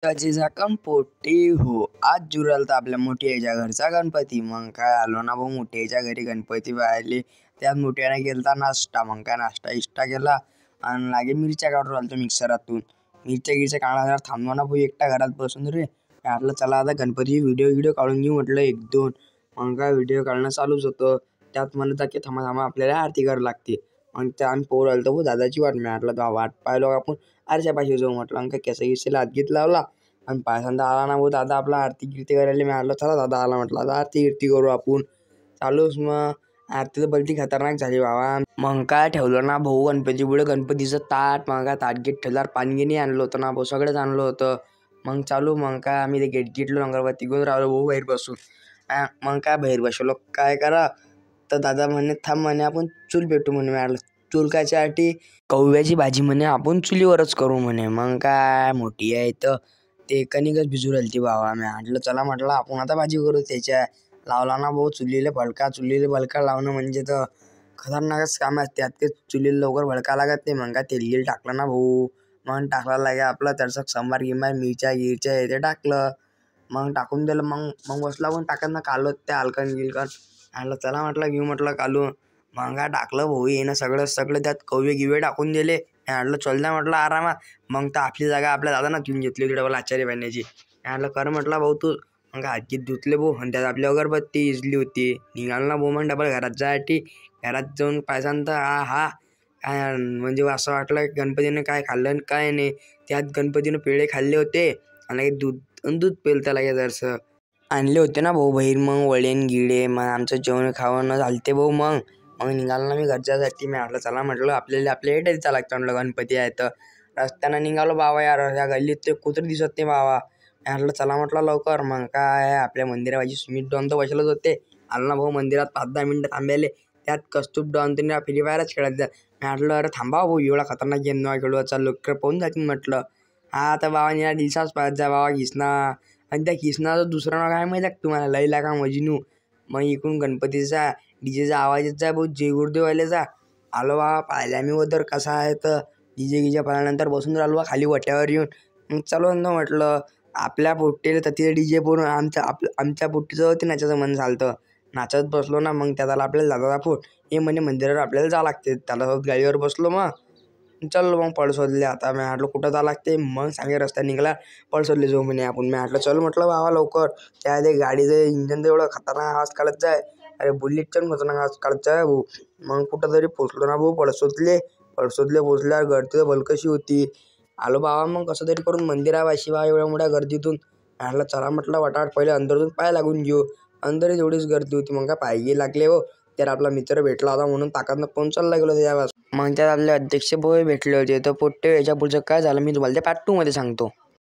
त्याची झाकण पोटी हो. आज जुरालता आपल्या मोठी याच्या घरचा गणपती. मग काय आलो ना भाऊ मोठी याच्या घरी गणपती पाहिले. त्यात मोठ्याने गेलता नाश्ता. मग काय नाश्ता इष्टा केला आणि लागे मिरच्या काढून राहिलो मिक्सरातून. मिरच्या काढा थांबलो ना भाऊ एकटा घरात बसून रे. म्हटलं चला आता गणपती व्हिडिओ काढून घेऊ म्हटलं एक दोन. मग काय व्हिडिओ काढणं चालूच होतं. त्यात म्हणत की थांबा आपल्याला आरती करावी लागते. मग त्या आम्ही पोर आलो भाऊ दादाची वाट म्हटलं वाट पाहिलो आपण आरच्या पाशी जाऊ म्हटलं. अंक केसा हात घेत लावला आणि पायसंदा आला ना भाऊ दादा आपला आरती गिरती करायला. मी आलो चला दादा आला म्हटलं आता आरती गिरती करू आपण. चालूच मग आरती तर भलती खतरनाक झाली बाबा. मग काय ठेवलं ना भाऊ गणपती पुढे गणपतीचं ताट. मग काय ताट गेट ठेवल्यावर पाणी गिनी आणलं होतं ना भाऊ सगळंच आणलं होतं. मग चालू मग काय आम्ही ते गेट गिटलो अगरबत्ती घेऊन राहिलो भाऊ बाहेर बसून. मग काय बाहेर बसलो काय करा तर दादा म्हणे थांब म्हणे आपण चूल पेटू म्हणे. मिळालं चूल कायच्यासाठी कव्याची भाजी म्हणे आपण चुलीवरच करू म्हणे. मग काय मोठी आहे तर ते कणिकच भिजू राहिली ती बाबा. मी म्हटलं चला म्हटलं आपण आता भाजी करू. त्याच्या लावला ना भाऊ चुलीला भडका लावणं म्हणजे तर खतरनाकच काम आहे. त्यात ते चुलीला लवकर भडका लागत नाही. मग काय तेल टाकलं ना भाऊ. मग टाकला लागे आपलं त्याचं संबार गिंबार मिरच्या ते टाकलं. मग टाकून दिलं. मग बसला पण टाकत ना कालवत त्या हलकन गिलकन. म्हटलं चला म्हटलं घेऊ म्हटलं कालू. मग काय टाकलं भाऊ येणं सगळं त्यात कव्वे गिवे टाकून दिले. म्हटलं चल द्या म्हटलं आरामात. मग तर आपली जागा आपल्या दादा ना घेऊन घेतली होती डबल आचार्य बांधण्याची. म्हटलं कर म्हटलं भाऊ तू. मग हातगीत धुतले भाऊ आणि त्यात आपली अगरबत्ती इजली होती. निघाल ना भाऊ मग डबल घरात जायसाठी. घरात जाऊन पायसांत हा काय म्हणजे असं वाटलं गणपतीने काय खाल्लं काय नाही. त्यात गणपतीनं पेढे खाल्ले होते आणि दूध पेलं त्याला जरसं आणले होते ना भाऊ बाहेर. मग वळेन गिडे मग आमचं जेवण खावणं झालते भाऊ. मग निघालो ना मी घरच्यासाठी. मी म्हटलं चला म्हटलं आपल्या हेटायला चाला लागतं म्हटलं गणपती आहे तर. रस्त्यानं निघालो बाबा यार या गल्लीत ते कुत्र दिसत नाही बाबा. म्हटलं चला म्हटलं लवकर. मग काय आपल्या मंदिरापाशी सुमित डॉन तर बसलंच होते. आलो ना भाऊ मंदिरात 5-10 मिनिटं थांबले. त्यात कस्तूप डॉन त्यांनी फ्री फायरच खेळत द्या. म्हटलं अरे थांबा भाऊ एवढा खतरनाक गेम नवा खेळू चालू पाहून जातील म्हटलं. हा तर बाबा या दिवसाच पाहत जा बाबा किसना. आणि त्या किसनाचं दुसरं नाव काय माहिती आहे तुम्हाला लैला का मजनू. मग इकडून गणपतीचा डीजेचा आवाज येत जा भाऊ जय गुरुदेवालेचा. आलो बाबा पाहिल्या मी उदर कसा आहे तर डीजे पाहिल्यानंतर बसून राहिलो बा खाली वट्यावर येऊन. मग चलो ना म्हटलं आपल्या पोट्टीला तर तिथे डीजे पोरून आमच्या पोट्टीचं होते नाचायचं मन झालं. नाचत बसलो ना. मग त्याला आपल्याला दादा फोन हे म्हणे मंदिरावर आपल्याला जावं लागते. त्याला गाडीवर बसलो मग चल मग पळसोदले. आता मी म्हटलं कुठं जावं लागते. मग सांगे रस्ता निघाला पळसोदले जाऊ म्हणे आपण. मी म्हटलं चल म्हटलं बाबा लवकर. त्या ते गाडीचं इंजन तर एवढं खतरनाक आवाज काढत जाय. अरे बुलेटच्या खतरनाक आवाज काढत जाय भाऊ. मग कुठं तरी पोचलो ना भाऊ पळसोदले पोचल्यावर गर्दी तर भलकशी होती. आलो बाबा मग कसं तरी करून मंदिरापाशी बा एवढ्या मोठ्या गर्दीतून. म्हटलं चला म्हटलं वाटावाट पहिले अंदरून पाय लागून घेऊ. अंदर एवढीच गर्दी होती. मग काय पायही लागले हो. तर आपला मित्र भेटला होता म्हणून ताकदनं पळून चालला गेलो त्याच्यापासून. मग त्यात आपले अध्यक्ष भाऊ भेटले होते तर पोट्टे याच्या पुढचं काय झालं मी तुम्हाला त्या पार्ट 2 मध्ये सांगतो.